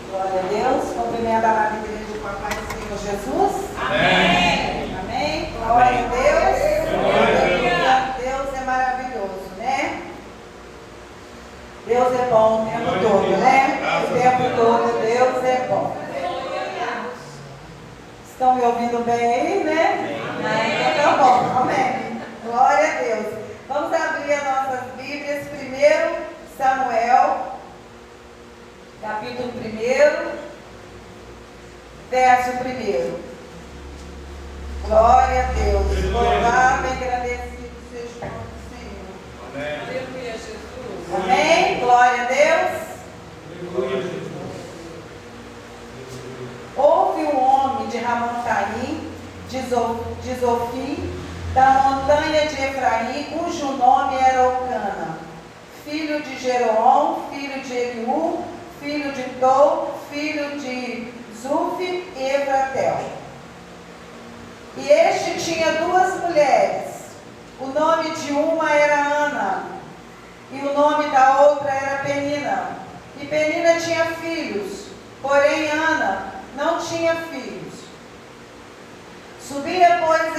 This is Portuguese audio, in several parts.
Glória a Deus. Cumprimento a amada igreja com a paz do Senhor Jesus. Amém. Amém. Glória a Deus. Glória a Deus é maravilhoso, né? Deus é bom o tempo todo, né? O tempo todo Deus é bom. Estão me ouvindo bem aí, né? Então tá bom. Amém. Glória a Deus. Vamos abrir as nossas Bíblias. 1 Samuel, capítulo 1, verso 1. Glória a Deus. Louvado e agradecido seja o nome do Senhor. Amém. Aleluia, Jesus. Amém. Glória a Deus. Aleluia, Jesus. Houve um homem de Ramotaim, de Zofim, da montanha de Efraim, cujo nome era Eucana, filho de Jeroão, filho de Eliú, filho de Tou, filho de Zuf e Efratel. E este tinha duas mulheres. O nome de uma era Ana, e o nome da outra era Penina. E Penina tinha filhos, porém Ana não tinha filhos. Subia, pois,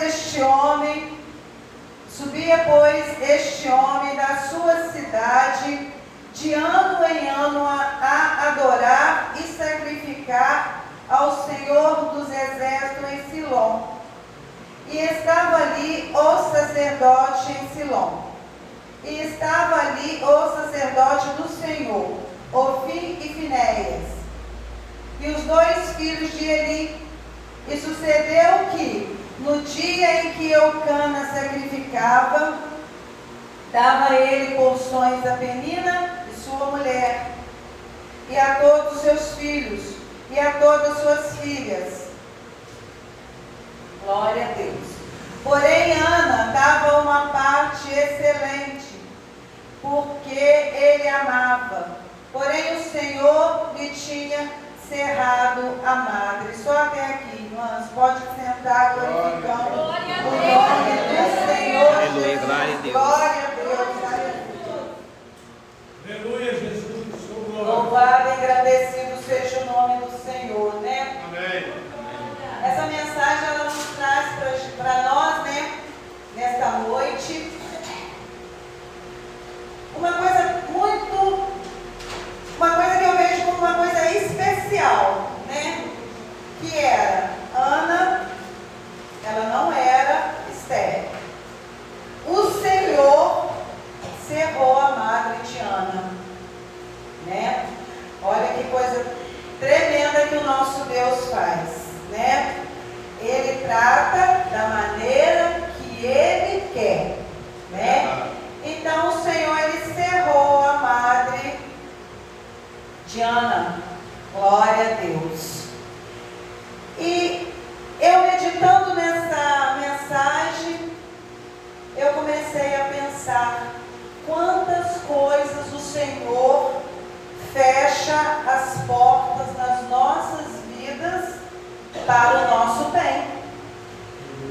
este homem da sua cidade, de ano em ano, a adorar e sacrificar ao Senhor dos Exércitos em Silom. E estava ali o sacerdote em Silom. E estava ali o sacerdote do Senhor, Ofni e Finéias, e os dois filhos de Eli. E sucedeu que, no dia em que Eucana sacrificava, dava ele porções a Penina e sua mulher, e a todos os seus filhos, e a todas suas filhas. Glória a Deus. Porém, Ana dava uma parte excelente, porque ele amava. Porém, o Senhor lhe tinha cerrado a madre. Só até aqui, irmãs. Pode sentar, glorificando o nome do Senhor. Aleluia, glória a Deus. Glória a Deus. Aleluia, Jesus. Louvado e agradecido seja o nome do Senhor, né? Amém. Essa mensagem ela nos traz para nós, né? Nesta noite, uma coisa que eu vejo como uma coisa especial, né? Que era Ana, ela não era estéril. O Senhor cerrou a madre de Ana, né? Olha que coisa tremenda que o nosso Deus faz, né? Ele trata da maneira que Ele quer, né? Então o Senhor, Ele cerrou a madre de Ana. Glória a Deus. E eu meditando nessa mensagem, eu comecei a pensar quantas coisas o Senhor fecha as portas nas nossas vidas para o nosso bem.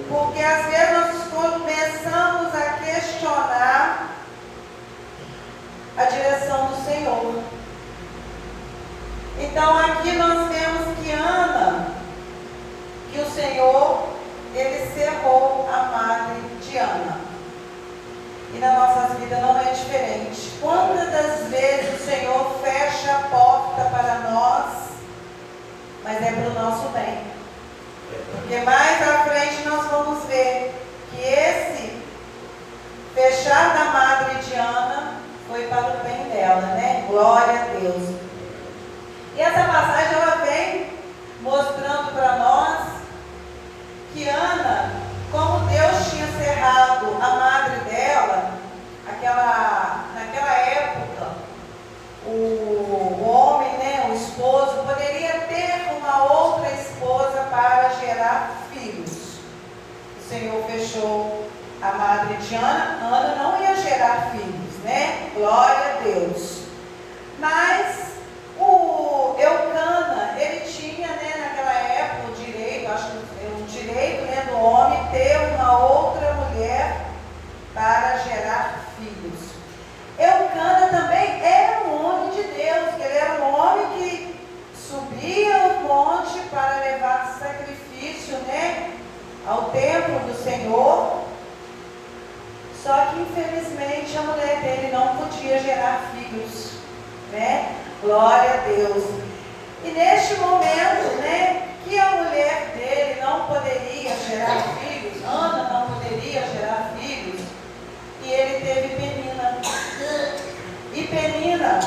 Porque às vezes nós começamos a questionar a direção do Senhor. Então aqui nós vemos que Ana, que o Senhor, Ele cerrou a madre de Ana. E nas nossas vidas não é diferente. Quantas das vezes o Senhor fecha a porta para nós, mas é para o nosso bem. Porque mais à frente nós vamos ver que esse fechar da madre de Ana foi para o bem dela, né? Glória a Deus. E essa passagem ela vem mostrando para nós que Ana, como Deus tinha cerrado a madre dela, naquela época, o homem, né, o esposo, poderia ter uma outra esposa para gerar filhos. O Senhor fechou a madre de Ana. Ana não ia gerar filhos, né? Glória a Deus. Mas o Eucana, ele tinha, né, naquela época, o direito, acho que era um direito, né, do homem ter uma outra mulher para gerar filhos. Eucana também era um homem de Deus, que ele era um homem que subia né? Glória a Deus. E neste momento, né, que a mulher dele não poderia gerar filhos, Ana não poderia gerar filhos, e ele teve Penina. E Penina,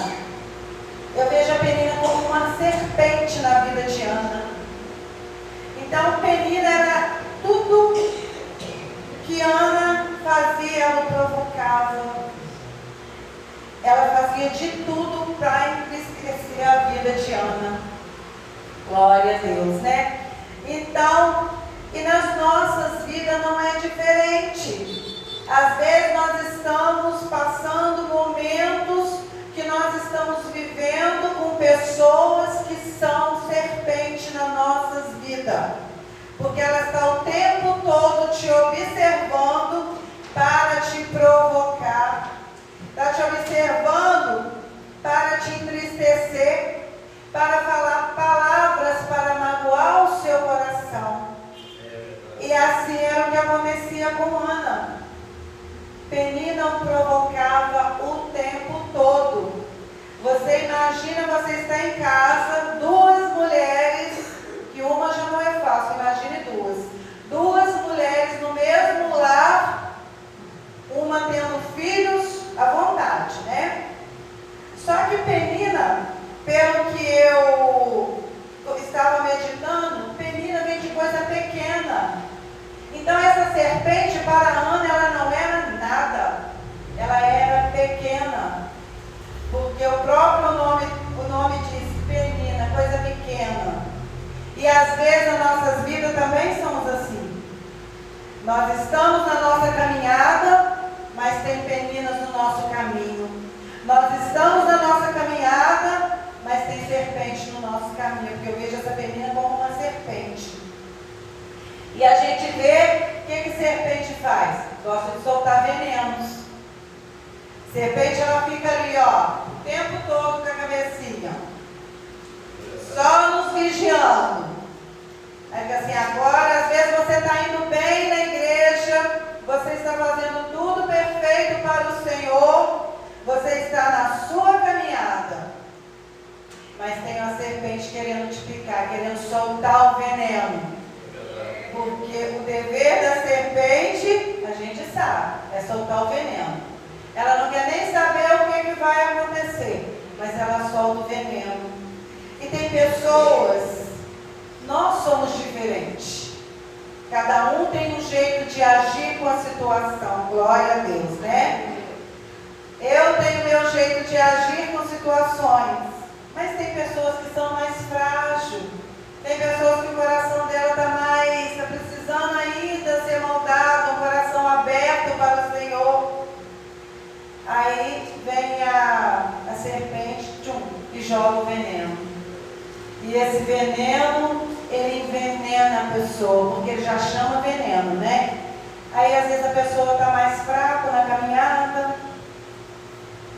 eu vejo a Penina como uma serpente na vida de Ana. Então Penina era tudo que Ana fazia, ela o provocava. Ela fazia de tudo para entristecer a vida de Ana. Glória a Deus, né? Então, e nas nossas vidas não é diferente. Às vezes nós estamos passando momentos que nós estamos vivendo com pessoas que são serpentes nas nossas vidas. Porque ela está o tempo todo te observando para te provocar. Está te observando para te entristecer, para falar palavras para magoar o seu coração. E assim era o que acontecia com Ana. Penina o provocava o tempo todo. Você imagina, você está em casa, duas mulheres, que uma já não é fácil, imagine duas. Duas mulheres no mesmo lar, uma tendo filhos à vontade, né? Só que Penina, pelo que eu estava meditando, Penina vem de coisa pequena. Então essa serpente para Ana, ela não era nada. Ela era pequena. Porque o próprio nome diz Penina, coisa pequena. E às vezes nas nossas vidas também somos assim. Nós estamos na nossa caminhada, mas tem peninas no nosso caminho. Nós estamos na nossa caminhada, mas tem serpente no nosso caminho. Porque eu vejo essa penina como uma serpente. E a gente vê o que serpente faz. Gosta de soltar venenos. Serpente, ela fica ali, ó, o tempo todo com a cabecinha. Só nos vigiando. Aí fica assim, agora, às vezes você está indo bem na igreja, você está fazendo tudo perfeito para o Senhor, você está na sua caminhada. Mas tem uma serpente querendo te picar, querendo soltar o veneno. Porque o dever da serpente, a gente sabe, é soltar o veneno. Ela não quer nem saber o que vai acontecer, mas ela solta o veneno. E tem pessoas, nós somos diferentes. Cada um tem um jeito de agir com a situação, glória a Deus, né? Eu tenho meu jeito de agir com situações, mas tem pessoas que são mais frágeis. Tem pessoas que o coração dela está precisando ainda ser moldado, um coração aberto para o Senhor. Aí vem a serpente e joga o veneno. E esse veneno, ele envenena a pessoa, porque ele já chama veneno, né? Aí às vezes a pessoa está mais fraca na caminhada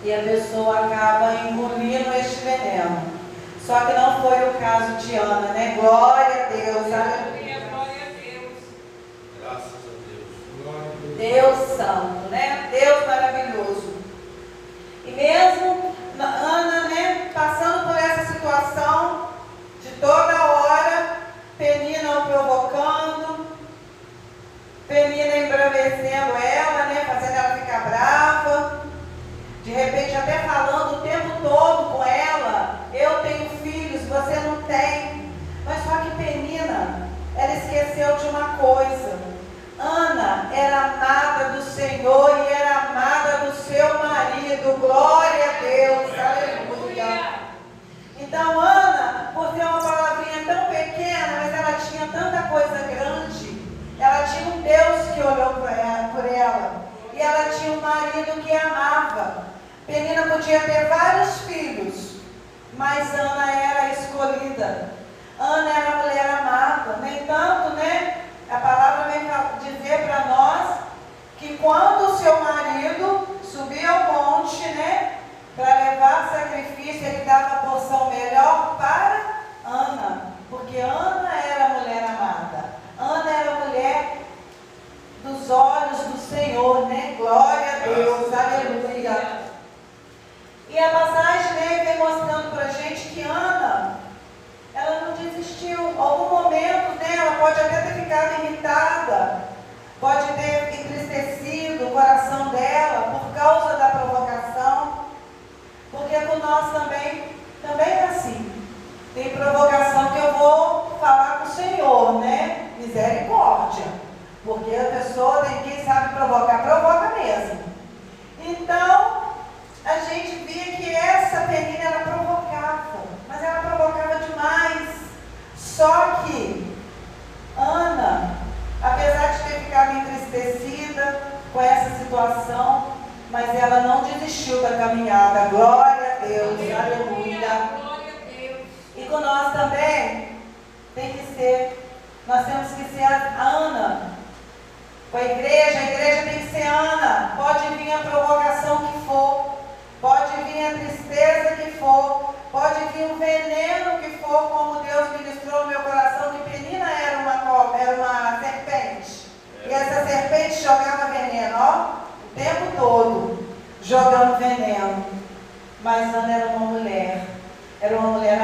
e a pessoa acaba engolindo este veneno. Só que não foi o caso de Ana, né? Glória a Deus, aleluia. Glória a Deus. Graças a Deus. Glória a Deus. Deus santo, né? Deus maravilhoso. E mesmo Ana, né, passando por essa situação, de toda hora, Penina o provocando, Penina embravecendo ela, né, fazendo ela ficar brava, de repente até falando o tempo todo com ela, eu tenho filhos, você não tem. Mas só que Penina, ela esqueceu de uma coisa. Ana era amada do Senhor e era amada do seu marido. Glória a Deus, aleluia. Então Ana, por ter uma palavrinha tão pequena, mas ela tinha tanta coisa grande. Ela tinha um Deus que olhou por ela. E ela tinha um marido que amava. Penina podia ter vários filhos, mas Ana era a escolhida. Ana era a mulher amada. No entanto, né? A palavra vem dizer para nós que quando o seu marido subia ao monte, né, para levar sacrifício, ele dava a porção melhor para Ana, porque Ana era a mulher amada. Ana era a mulher dos olhos do Senhor, né? Glória a Deus, aleluia. E a passagem, né, vem que Ana, ela não desistiu. Em algum momento, né, ela pode até ter ficado irritada, pode ter entristecido o coração dela por causa da provocação, porque com nós também é assim. Tem provocação que eu vou falar com o Senhor, né? Misericórdia. Porque a pessoa, quem sabe provocar, provoca mesmo. Então, a gente via que essa menina, ela provocava, mas ela provocava demais. Só que Ana, apesar de ter ficado entristecida com essa situação, mas ela não desistiu da caminhada. Glória a Deus, aleluia. E com nós também tem que ser, nós temos que ser a Ana. Com a igreja tem que ser Ana. Pode vir a provocação que for, pode vir a tristeza que for, pode vir o veneno que for, como Deus ministrou no meu coração, que Penina era uma serpente. E essa serpente jogava veneno, ó, o tempo todo, jogando veneno. Mas Ana era uma mulher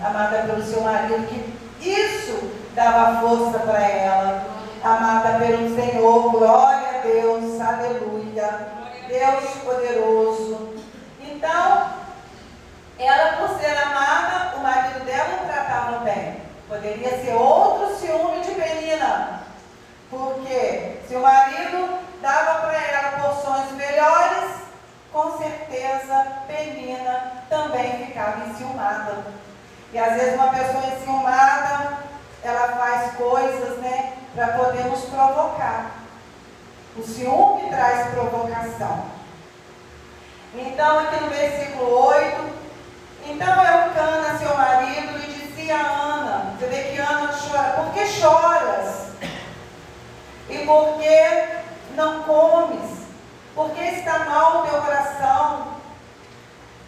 amada pelo seu marido, que isso dava força para ela, amada pelo Senhor. Glória a Deus, aleluia, Deus poderoso. Então, ela, por ser amada, o marido dela o tratava bem. Poderia ser outro ciúme de Penina, porque se o marido dava para ela porções melhores, com certeza Penina também ficava enciumada. E às vezes uma pessoa enciumada, ela faz coisas, né, para poder nos provocar. O ciúme traz provocação. Então, aqui no versículo 8, então Eucana, seu marido, lhe dizia a Ana, você vê que Ana chora, por que choras? E por que não comes? Por que está mal o teu coração?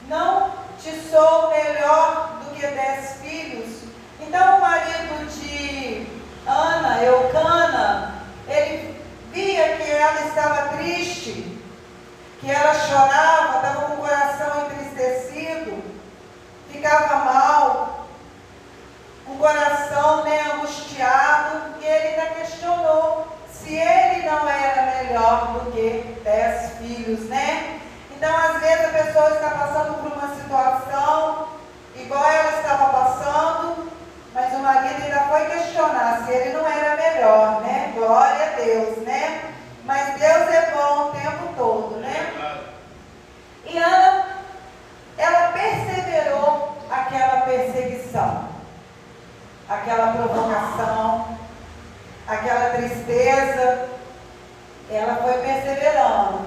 Não te sou melhor do que 10 filhos? Então o marido de Ana, Eucana, ele via que ela estava triste, que ela chorava, estava com o coração entristecido, ficava mal, com o coração, né, angustiado, e ele ainda questionou se ele não era melhor do que 10 filhos, né? Então, às vezes, a pessoa está passando por uma situação igual ela estava passando, mas o marido ainda foi questionar se ele não era melhor, né? Glória a Deus, né? Mas Deus é bom o tempo todo, né? E Ana, ela perseverou aquela perseguição, aquela provocação, aquela tristeza. Ela foi perseverando.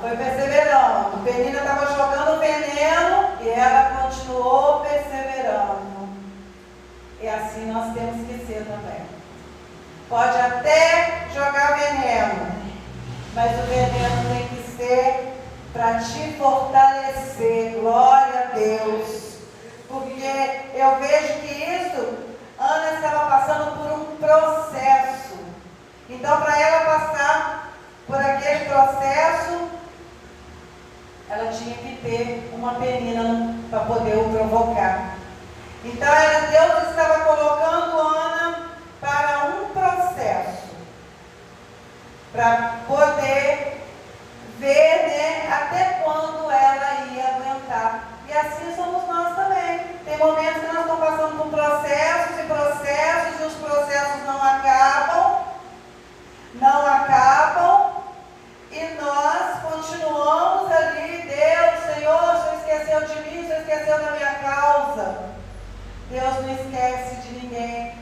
Penina estava jogando veneno e ela continuou perseverando. E assim nós temos que ser também. Pode até jogar veneno, mas o veneno tem que ser para te fortalecer. Glória a Deus. Porque eu vejo que isso, Ana estava passando por um processo. Então, para ela passar por aquele processo, ela tinha que ter uma Penina para poder o provocar. Então, Deus estava colocando Ana para um processo, para poder ver, né, até quando ela ia aguentar. E assim somos nós também. Tem momentos que nós estamos passando por processos, e os processos não acabam, e nós continuamos ali. Deus, Senhor, o Senhor esqueceu de mim, o Senhor esqueceu da minha causa. Deus não esquece de ninguém.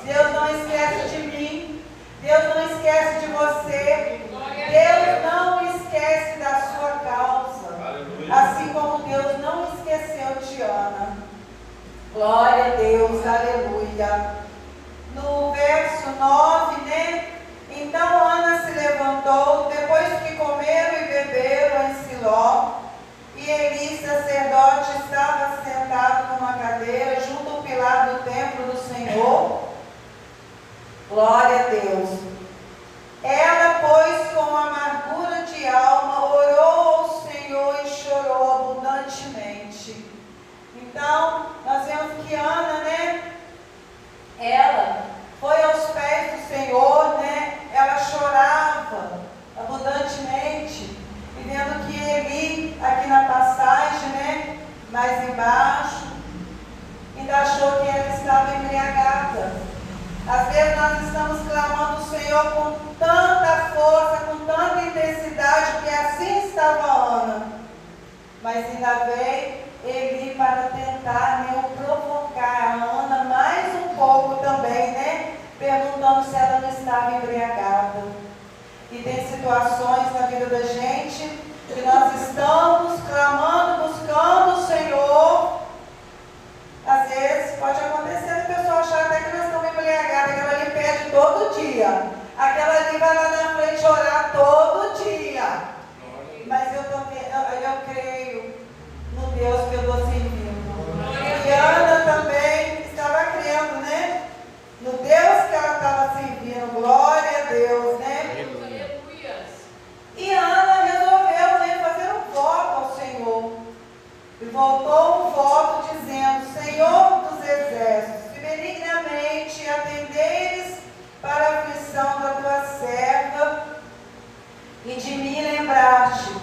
Deus não esquece de mim. Deus não esquece de você. Deus não esquece da sua causa. Assim como Deus não esqueceu de Ana. Glória a Deus, aleluia. No verso 9, né? Então Ana se levantou, depois que comeram e beberam em Siló, e Eli, sacerdote, estava sentado numa cadeira junto ao pilar do templo do Senhor. Glória a Deus. Ela, pois, com amargura de alma, orou ao Senhor e chorou abundantemente. Então, nós vemos que Ana, né? Ela foi aos pés do Senhor, né? Ela chorava abundantemente, e vendo que Eli, aqui na passagem, né? Mais embaixo, ainda achou que ela estava embriagada. Às vezes nós estamos clamando o Senhor com tanta força, com tanta intensidade, que assim estava Ana. Mas ainda veio Eli para tentar, né, o provocar a Ana mais um pouco também, né? Perguntando se ela não estava embriagada. E tem situações na vida da gente que nós estamos clamando, buscando o Senhor. Às vezes pode acontecer a pessoa achar até que nós estamos embriagados, aquela ali pede todo dia, aquela ali vai lá na frente orar todo dia. Mas eu creio no Deus que eu estou servindo. E Ana também estava crendo, né? No Deus que ela estava servindo. Glória a Deus, né? E Ana resolveu, né, fazer um voto ao Senhor. E voltou um voto dizendo: Senhor dos exércitos, se benignamente atenderes para a aflição da tua serva, e de mim lembraste,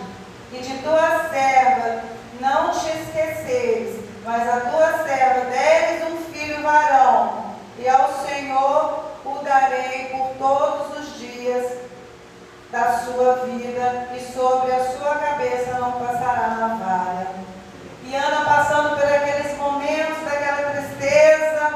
e de tua serva não te esqueceres, mas a tua serva deres um filho varão, e ao Senhor o darei por todos os dias da sua vida, e sobre a sua cabeça não passará navalha. E Ana, passando por aqueles momentos daquela tristeza,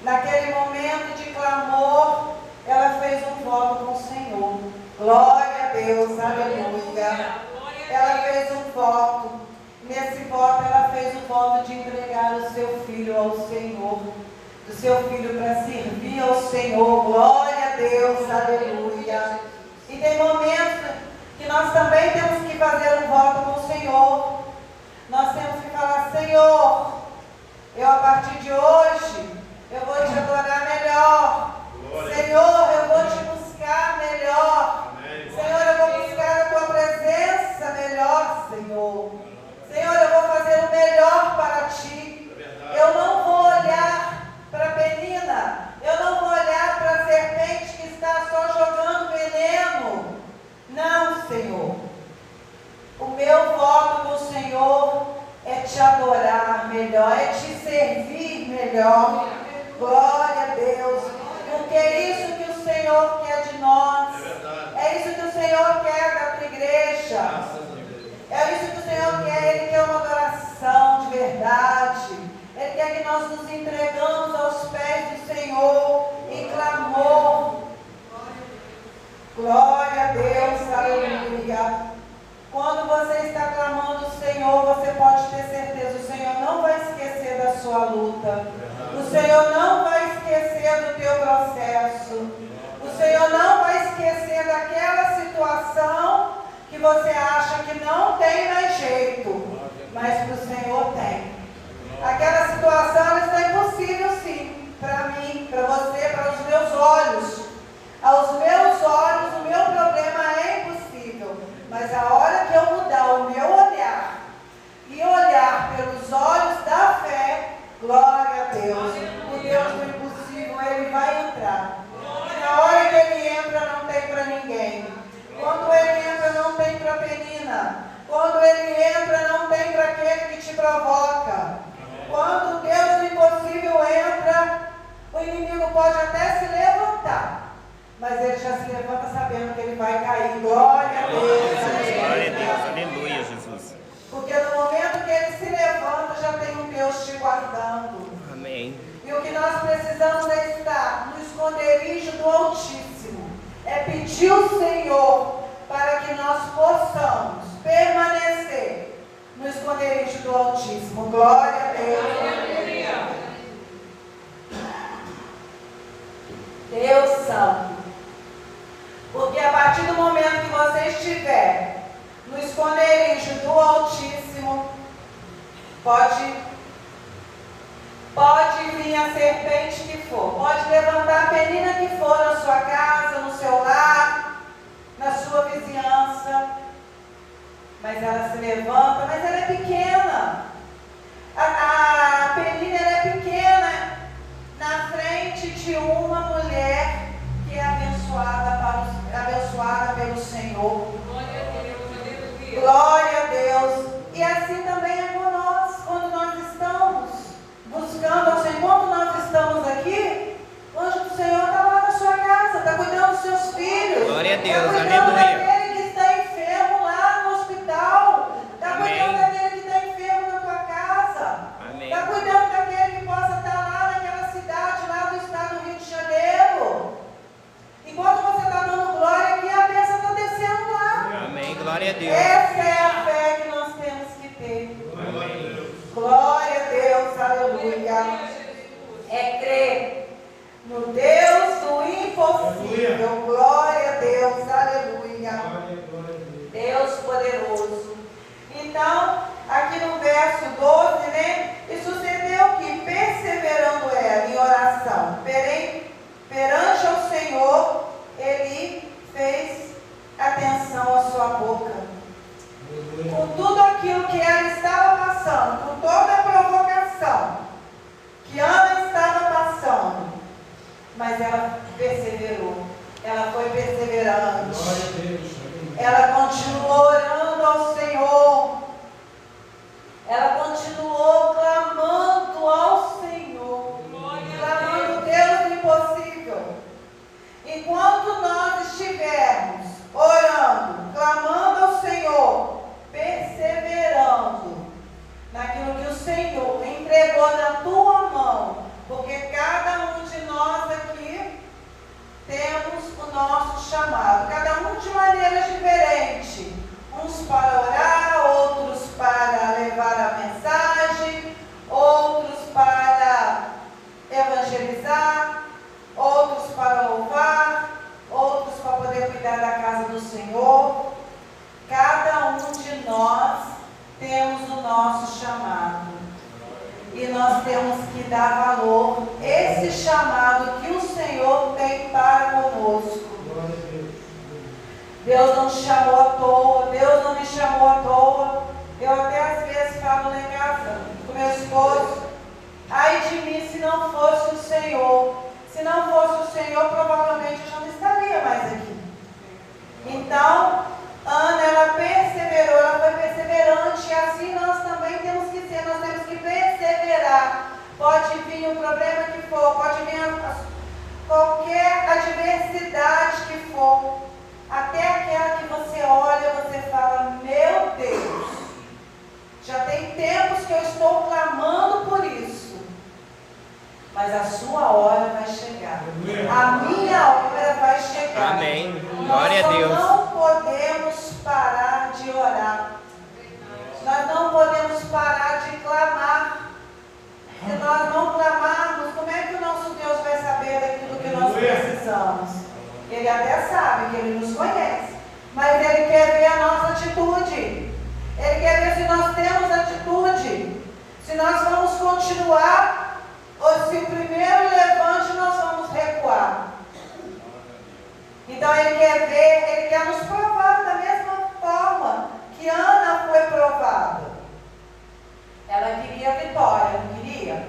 naquele momento de clamor, ela fez um voto com o Senhor. Glória a Deus, aleluia. Ela fez um voto. Nesse voto, ela fez o voto de entregar o seu filho ao Senhor. Do seu filho para servir ao Senhor. Glória a Deus, aleluia. E tem momentos que nós também temos que fazer um voto com o Senhor. Nós temos que falar: Senhor, eu a partir de hoje, eu vou te adorar melhor. Glória. Senhor, eu vou te buscar melhor. Amém. Senhor, eu vou buscar a tua presença melhor, Senhor. Senhor, eu vou fazer o melhor para ti. Eu não vou olhar para a Penina. Eu não vou olhar para a serpente que está só jogando veneno. Não, Senhor. O meu voto com o Senhor é te adorar melhor, é te servir melhor. Glória a Deus. Porque é isso que o Senhor quer de nós. É isso que o Senhor quer da tua igreja. É isso que o Senhor quer. Ele quer uma adoração de verdade. Ele quer que nós nos entregamos aos pés do Senhor em clamor. Glória a Deus, aleluia. Quando você está clamando o Senhor, você pode ter certeza, o Senhor não vai esquecer da sua luta. O Senhor não vai esquecer do teu processo. O Senhor não vai esquecer daquela situação que você acha que não tem mais jeito, mas que o Senhor tem. Aquela situação ela está impossível sim, para mim, para você, para os meus olhos. Aos meus olhos, o meu problema é impossível. Mas a hora que eu mudar o meu olhar e olhar pelos olhos da fé, glória a Deus, o Deus do impossível, Ele vai entrar. E na hora que Ele entra, não tem para ninguém. Quando Ele entra, não tem para a Penina. Quando Ele entra, não tem para aquele que te provoca. Quando o Deus do impossível entra, o inimigo pode até se levantar. Mas ele já se levanta sabendo que ele vai cair. Glória a Deus. Glória a Deus. Aleluia, Jesus. Porque no momento que ele se levanta, já tem um Deus te guardando. Amém. E o que nós precisamos é estar no esconderijo do Altíssimo. É pedir ao Senhor para que nós possamos permanecer no esconderijo do Altíssimo. Glória a Deus. Deus Santo. Porque a partir do momento que você estiver no esconderijo do Altíssimo, pode vir a serpente que for, pode levantar a penina que for na sua casa, no seu lar, na sua vizinhança, mas ela se levanta, mas ela é pequena. A penina ela é aleluia. É crer no Deus do impossível. Glória a Deus, aleluia. Deus poderoso. Então, aqui no verso 12, né? E sucedeu que, perseverando ela em oração, perante ao Senhor, ele fez atenção à sua boca. Com tudo aquilo que ela estava passando, com toda a provocação que Ana estava passando, mas ela perseverou, ela foi perseverante, ela continuou orando ao Senhor, ela continuou clamando ao Senhor, clamando Deus do impossível. Enquanto nós estivermos orando, clamando ao Senhor, perseverando naquilo que o Senhor entregou na tua mão, porque cada um de nós aqui temos o nosso chamado, cada um de maneiras diferentes, uns para orar, outros para levar a mensagem, outros para evangelizar, outros para louvar, outros para poder cuidar da casa do Senhor. Cada um de nós temos o nosso chamado. E nós temos que dar valor a esse chamado que o Senhor tem para conosco. Deus não te chamou à toa, Deus não me chamou à toa. Eu até às vezes falo lá em casa com meu esposo, ai de mim se não fosse o Senhor. Se não fosse o Senhor, provavelmente eu já não estaria mais aqui. Então, Ana, ela perseverou, ela foi perseverante, e assim nós também temos que ser, nós temos que perseverar. Pode vir o problema que for, pode vir qualquer adversidade que for, até aquela que você olha, você fala, meu Deus, já tem tempos que eu estou clamando por isso, mas a sua hora vai chegar, a minha hora vai chegar. Amém. Glória a Deus. Nós não podemos parar de orar, nós não podemos parar de clamar. Se nós não clamarmos, como é que o nosso Deus vai saber daquilo que nós precisamos? Ele até sabe que Ele nos conhece, mas Ele quer ver a nossa atitude. Ele quer ver se nós temos atitude, se nós vamos continuar, ou se o primeiro levante nós vamos recuar. Então Ele quer ver, Ele quer nos provar da mesma forma que Ana foi provada. Ela queria vitória, não queria?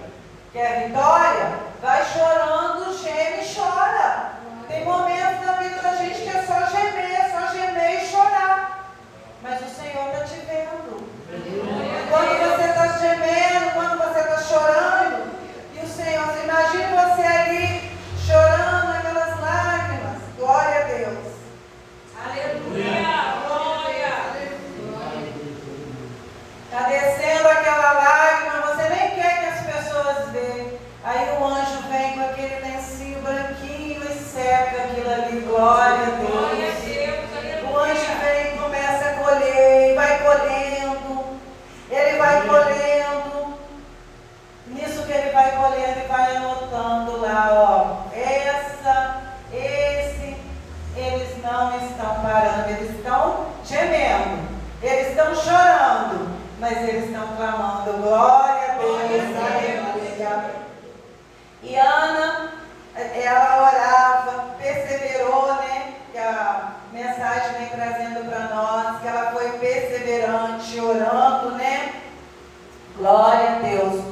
Quer vitória? Vai chorando, geme e chora. Tem momentos na vida da gente que é só gemer e chorar. Mas o Senhor está te vendo. Quando você está gemendo, quando você está chorando, e o Senhor, imagina você ali chorando aquelas lágrimas. Glória a Deus. Aleluia. Glória. Está descendo aquela lágrima, você nem quer que as pessoas vejam. Aí o anjo vem com aquele lencinho branquinho e seca aquilo ali. Glória a Deus. O anjo vem e começa a colher, e vai colhendo. Ele vai colhendo. Nisso que ele vai colhendo, ele vai anotando lá, ó. Eles não estão parando, eles estão gemendo, eles estão chorando, mas eles estão clamando. Glória a Deus, aleluia. E Ana, ela orava, perseverou, né? Que a mensagem vem trazendo para nós, que ela foi perseverante, orando, né? Glória a Deus.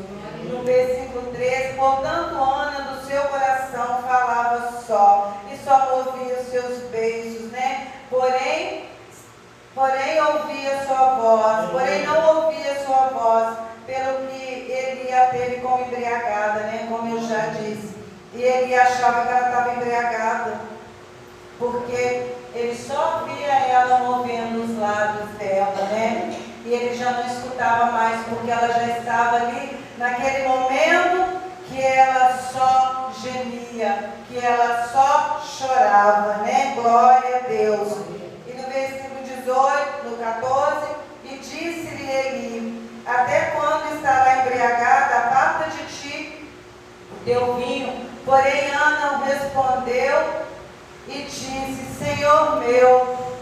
No versículo 13, portanto, Ana do seu coração falava só, e só ouvia os seus beijos, né? Porém ouvia sua voz, porém não ouvia sua voz, pelo que ele a teve como embriagada, né? Como eu já disse. E ele achava que ela estava embriagada, porque ele só via ela movendo os lábios dela, né? E ele já não escutava mais, porque ela já estava ali naquele momento que ela só gemia, que ela só chorava, né? Glória a Deus. E no versículo 18, no 14, e disse-lhe Eli, até quando estará embriagada, aparta de ti deu vinho. Porém, Ana respondeu e disse: Senhor meu,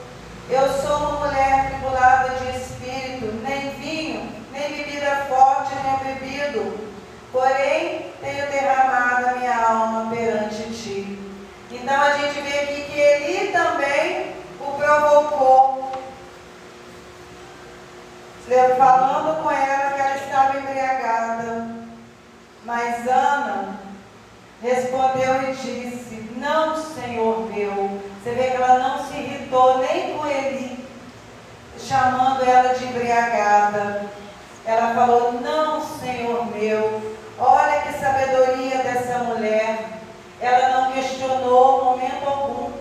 eu sou uma mulher tribulada de espírito, nem vinho, nem bebida forte tenho bebido, porém tenho derramado a minha alma perante ti. Então a gente vê aqui que Eli também o provocou, falando com ela que ela estava embriagada. Mas Ana respondeu e disse: Não, Senhor meu. Você vê que ela não se irritou nem com Eli, chamando ela de embriagada. Ela falou: Não, Senhor meu. Olha que sabedoria dessa mulher. Ela não questionou momento algum.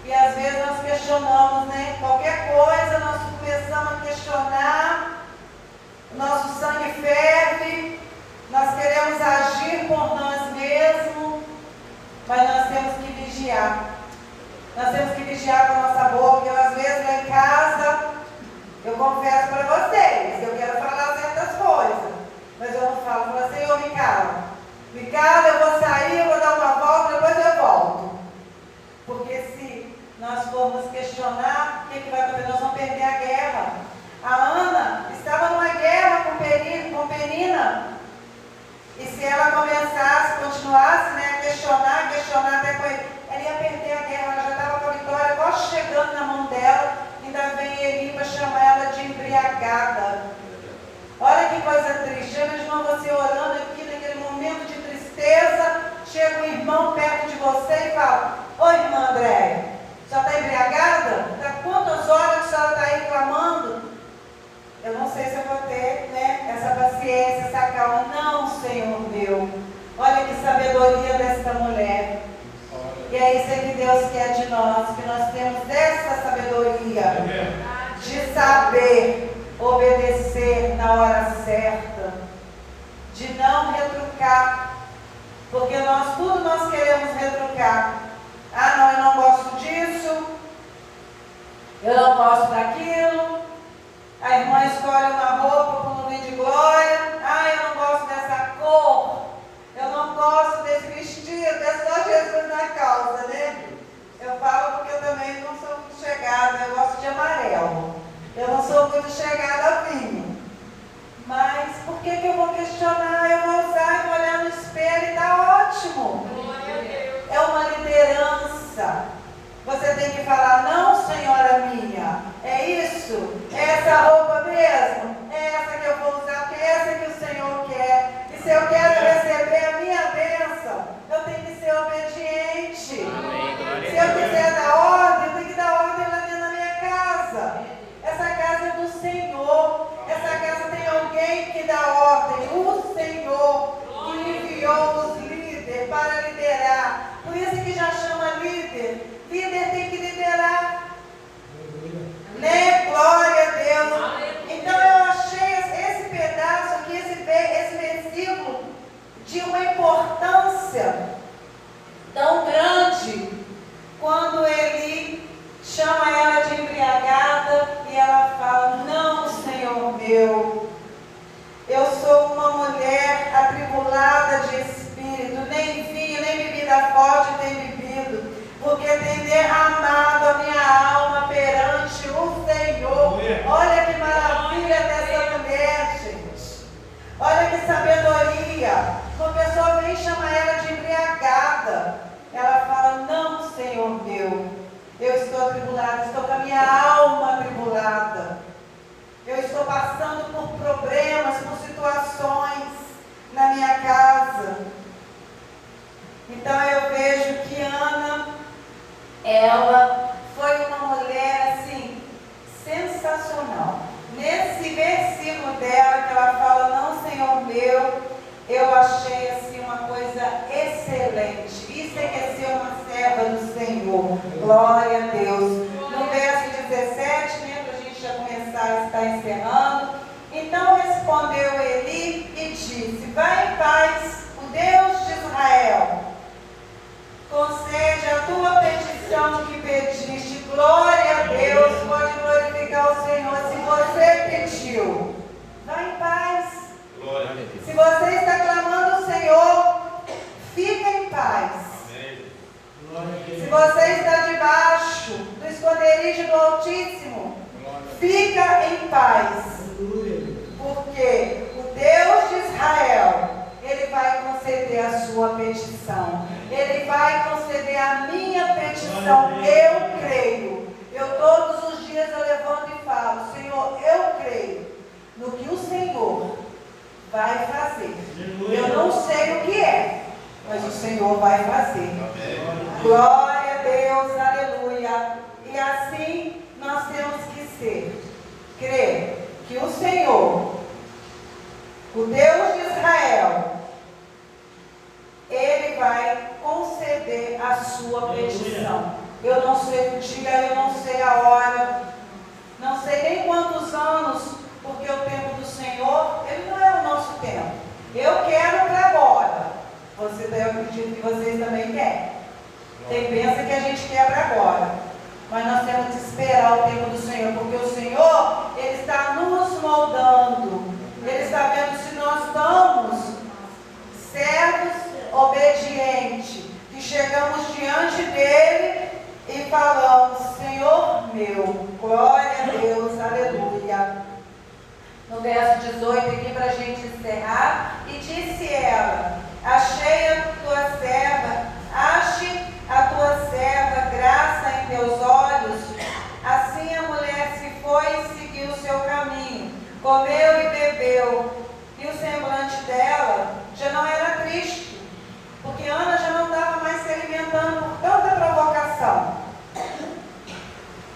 E às vezes nós questionamos, né? Qualquer coisa nós começamos a questionar. Nosso sangue ferve. Nós queremos agir por nós mesmos. Mas nós temos que vigiar. Nós temos que vigiar com a nossa boca. Eu às vezes lá em casa, eu confesso para vocês, eu quero falar certas coisas, mas eu não falo. Eu falo: Senhor, me cala. Me cala, eu vou sair, eu vou dar uma volta, depois eu volto. Porque se nós formos questionar, o que vai acontecer? Nós vamos perder a guerra. A Ana estava numa guerra com Penina. E se ela começasse, continuasse, né, a questionar até com ele, ela ia perder a guerra. Ela já estava com a vitória quase chegando na mão dela. Ainda vem Eli para chamar ela de embriagada. Olha que coisa triste. Imagina você orando aqui naquele momento de tristeza. Chega um irmão perto de você e fala: Ô irmã Andréia, já está embriagada? Há quantas horas que a senhora está aí clamando? Eu não sei se eu vou ter, né, essa paciência, essa calma. Não, Senhor meu. Olha que sabedoria desta mulher. E é isso que Deus quer de nós, que nós temos essa sabedoria de saber obedecer na hora certa, de não retrucar, porque tudo nós queremos retrucar. Ah, não, eu não gosto disso, eu não gosto daquilo. A irmã escolhe uma roupa para o nome de glória. Ah, eu não gosto dessa cor, eu não gosto desse vestido, é só Jesus na causa, né? Eu falo porque eu também não sou muito chegada, eu gosto de amarelo. Eu não sou muito chegada a vinho. Mas por que eu vou questionar? Eu vou usar e vou olhar no espelho e está ótimo. É uma liderança. Você tem que falar: Não, senhora minha, é isso? É essa roupa mesmo? É essa que eu vou usar, porque é essa que o Senhor quer. E se eu quero receber a minha bênção, eu tenho que ser obediente. Amém. Se eu quiser dar ordem, eu tenho que dar ordem lá dentro da minha casa. Essa casa é do Senhor. Essa casa tem alguém que dá ordem. O Senhor que enviou os líderes para liderar. Por isso que já chama líder. Líder tem que liderar. Né? Glória a Deus. Então eu achei esse pedaço aqui, esse versículo, de uma importância tão grande, quando ele chama ela de embriagada e ela fala: Não, Senhor meu, eu sou uma mulher atribulada de espírito, nem vinho, nem bebida forte tenho bebido, porque tem derramado a minha alma perante o Senhor. Olha que maravilha dessa mulher, gente. Olha que sabedoria. Uma pessoa vem e chama ela de embriagada. Ela fala: Não, Senhor meu, eu estou atribulada, estou com a minha alma atribulada. Eu estou passando por problemas, por situações na minha casa. Então eu vejo que Ana, ela foi uma mulher assim, sensacional. Nesse versículo dela que ela fala: Não, Senhor meu, eu achei assim uma coisa excelente. Isso é que é ser uma serva do Senhor. Glória a Deus. No verso 17, né, para a gente já começar a estar encerrando. Então respondeu Eli e disse: Vai em paz, o Deus de Israel concede a tua petição que pediste. Glória a Deus, pode glorificar o Senhor. Se você pediu, vai em paz. Glória a Deus. Se você está clamando o Senhor, você está debaixo do esconderijo do Altíssimo, fica em paz. Porque o Deus de Israel, Ele vai conceder a sua petição. Ele vai conceder a minha petição. Eu creio. Eu todos os dias eu levanto e falo: Senhor, eu creio no que o Senhor vai fazer. Eu não sei o que é, mas o Senhor vai fazer. Glória a Deus, aleluia. E assim nós temos que ser. Crer que o Senhor, o Deus de Israel, Ele vai conceder a sua petição. Eu não sei o dia, eu não sei a hora, não sei nem quantos anos, porque o tempo do Senhor, Ele não é o nosso tempo. Eu quero para agora. Eu acredito que vocês também querem. Tem pensa que a gente quer para agora. Mas nós temos que esperar o tempo do Senhor, porque o Senhor, Ele está nos moldando. Ele está vendo se nós somos servos obedientes, que chegamos diante dEle e falamos: Senhor meu, glória a Deus, aleluia. No verso 18 aqui para a gente encerrar, e disse ela: achei a tua serva, ache a tua serva graça em teus olhos. Assim a mulher se foi e seguiu o seu caminho, comeu e bebeu, e o semblante dela já não era triste, porque Ana já não estava mais se alimentando por tanta provocação.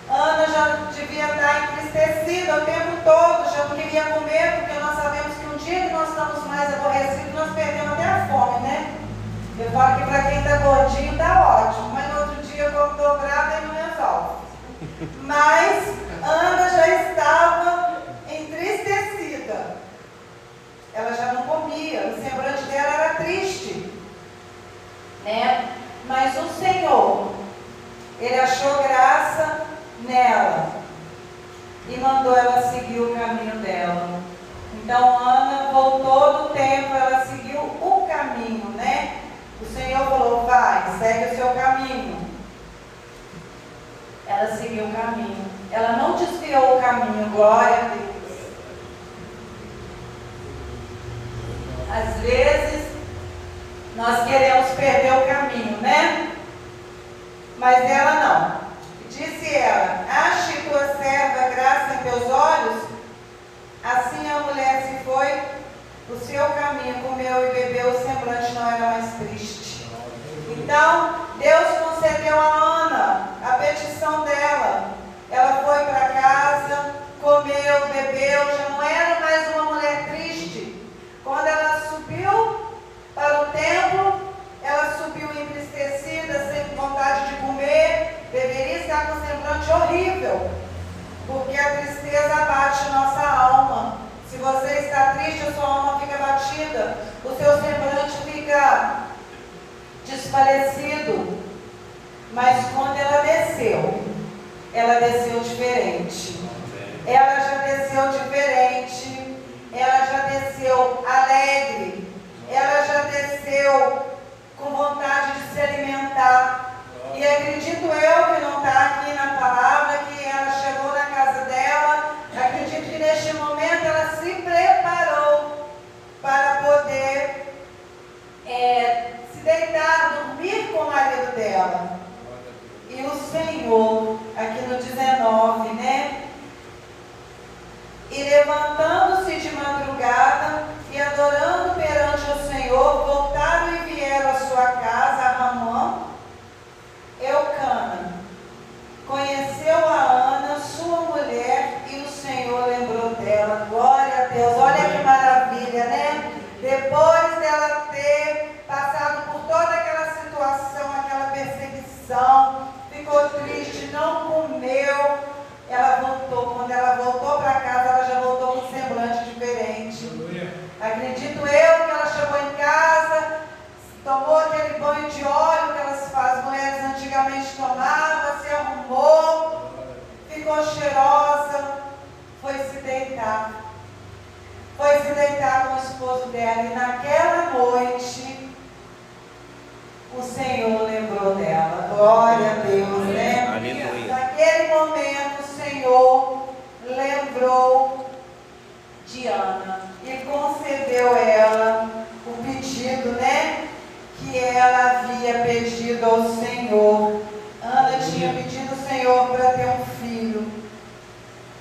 Ana já devia estar entristecida o tempo todo, já não queria comer, porque nós sabemos que um dia que nós estamos mais aborrecidos, nós perdemos até a fome, né? Eu falo que para quem está gordinho está ótimo, mas no outro dia, como estou grávida, ele não resolve. Mas Ana já estava entristecida. Ela já não comia, o semblante dela era triste, né? Mas o Senhor, Ele achou graça nela e mandou ela seguir o caminho dela. Então Ana voltou do tempo, ela seguiu o caminho, né? O Senhor falou: vai, segue o seu caminho. Ela seguiu o caminho. Ela não desviou o caminho, glória a Deus. Às vezes, nós queremos perder o caminho, né? Mas ela não. Disse ela: ache tua serva graça em teus olhos. Assim a mulher se foi o seu caminho, comeu e bebeu, o semblante não era mais triste. Então, Deus concedeu a Ana a petição dela. Ela foi para casa, comeu, bebeu, já não era mais uma mulher triste. Quando ela subiu para o templo, ela subiu entristecida, sem vontade de comer, deveria estar com um semblante horrível, porque a tristeza abate nossa alma. Se você está triste, a sua alma fica abatida, o seu semblante fica desfalecido. Mas quando ela desceu diferente. Ela já desceu diferente, ela já desceu alegre, ela já desceu com vontade de se alimentar. E acredito eu que não está aqui na palavra, que ela chegou na casa dela, acredito que neste momento ela se preparou para poder se deitar, dormir com o marido dela. E o Senhor, aqui no 19, né? E levantando-se de madrugada e adorando perante o Senhor, voltaram e vieram à sua casa, a Ramã. Eucana conheceu a Ana, sua mulher, e o Senhor lembrou dela. Glória a Deus, olha que maravilha, né? Depois dela ter passado por toda aquela situação, aquela perseguição, ficou triste, não comeu, ela voltou. Quando ela voltou para casa, ela já voltou com um semblante diferente. Acredito eu que ela chegou em casa, tomou aquele banho de óleo que as mulheres antigamente tomavam, se arrumou, ficou cheirosa, foi se deitar. Foi se deitar com o esposo dela, e naquela noite o Senhor lembrou dela. Glória a livrou de Ana e concedeu ela o pedido, né? Que ela havia pedido ao Senhor. Ana tinha pedido ao Senhor para ter um filho,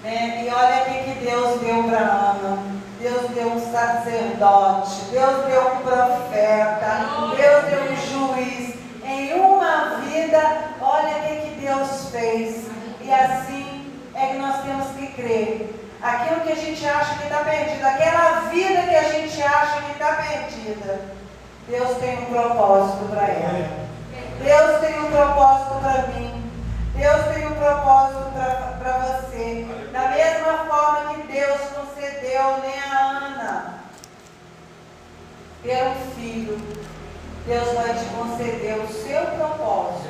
né? E olha o que Deus deu para Ana. Deus deu um sacerdote, Deus deu um profeta, Deus deu um juiz. Em uma vida, olha o que Deus fez. E assim é que nós temos que crer. Aquilo que a gente acha que está perdido, aquela vida que a gente acha que está perdida, Deus tem um propósito para ela. Deus tem um propósito para mim. Deus tem um propósito para você. Da mesma forma que Deus concedeu, né, a Ana ter um filho, Deus vai te conceder o seu propósito.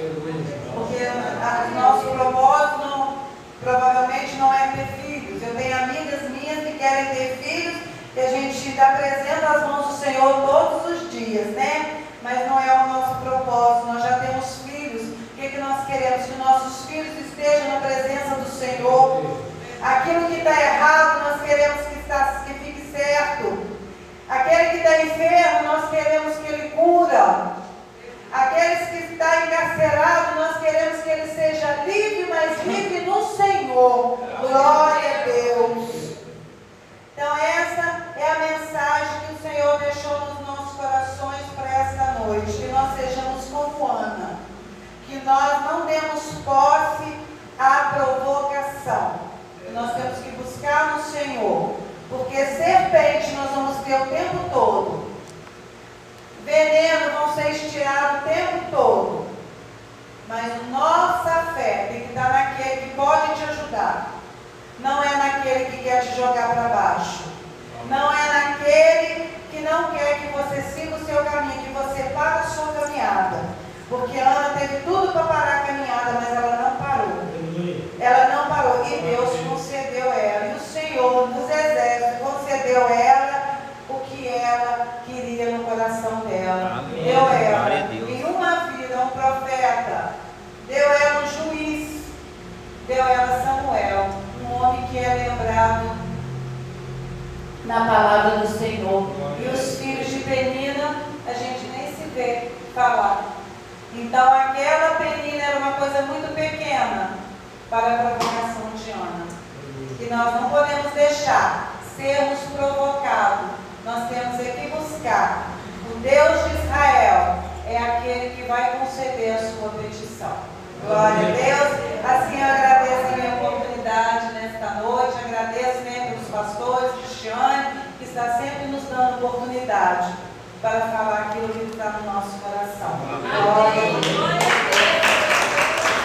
Porque o nosso propósito provavelmente não é ter filhos. Eu tenho amigas minhas que querem ter filhos e a gente apresenta as mãos do Senhor todos os dias, né? Mas não é o nosso propósito. Nós já temos filhos. O que nós queremos? Que nossos filhos estejam na presença do Senhor. Aquilo que está errado, nós queremos que fique certo. Aquele que está enfermo, nós queremos que ele cura. Aqueles que estão encarcerados, nós queremos que ele seja livre, mas livre no Senhor. Glória a Deus. Então essa é a mensagem que o Senhor deixou nos nossos corações para esta noite. Que nós sejamos como Ana. Que nós não demos posse à provocação. Que nós temos que buscar no Senhor. Porque serpente nós vamos ter o tempo todo. Veneno vão ser estirados o tempo todo. Mas nossa fé tem que estar naquele que pode te ajudar. Não é naquele que quer te jogar para baixo. Não é naquele que não quer que você siga o seu caminho, que você pare a sua caminhada. Porque Ana teve tudo para parar a caminhada, mas ela não parou. Ela não parou. E Deus concedeu ela. E o Senhor dos exércitos concedeu ela o que ela queria no coração dela. Amém. Deu ela Glória a Deus. em uma vida um profeta. Deu ela um juiz. Deu ela Samuel, um homem que é lembrado na palavra do Senhor. E os filhos de Penina, a gente nem se vê falar. Então aquela Penina era uma coisa muito pequena para a provocação de Ana. E nós não podemos deixar sermos provocados. Nós temos que buscar. O Deus de Israel é aquele que vai conceder a sua petição. Glória a Deus. Assim eu agradeço a minha oportunidade nesta noite. Agradeço mesmo pelos pastores, Cristiane, que está sempre nos dando oportunidade para falar aquilo que está no nosso coração. Glória a Deus.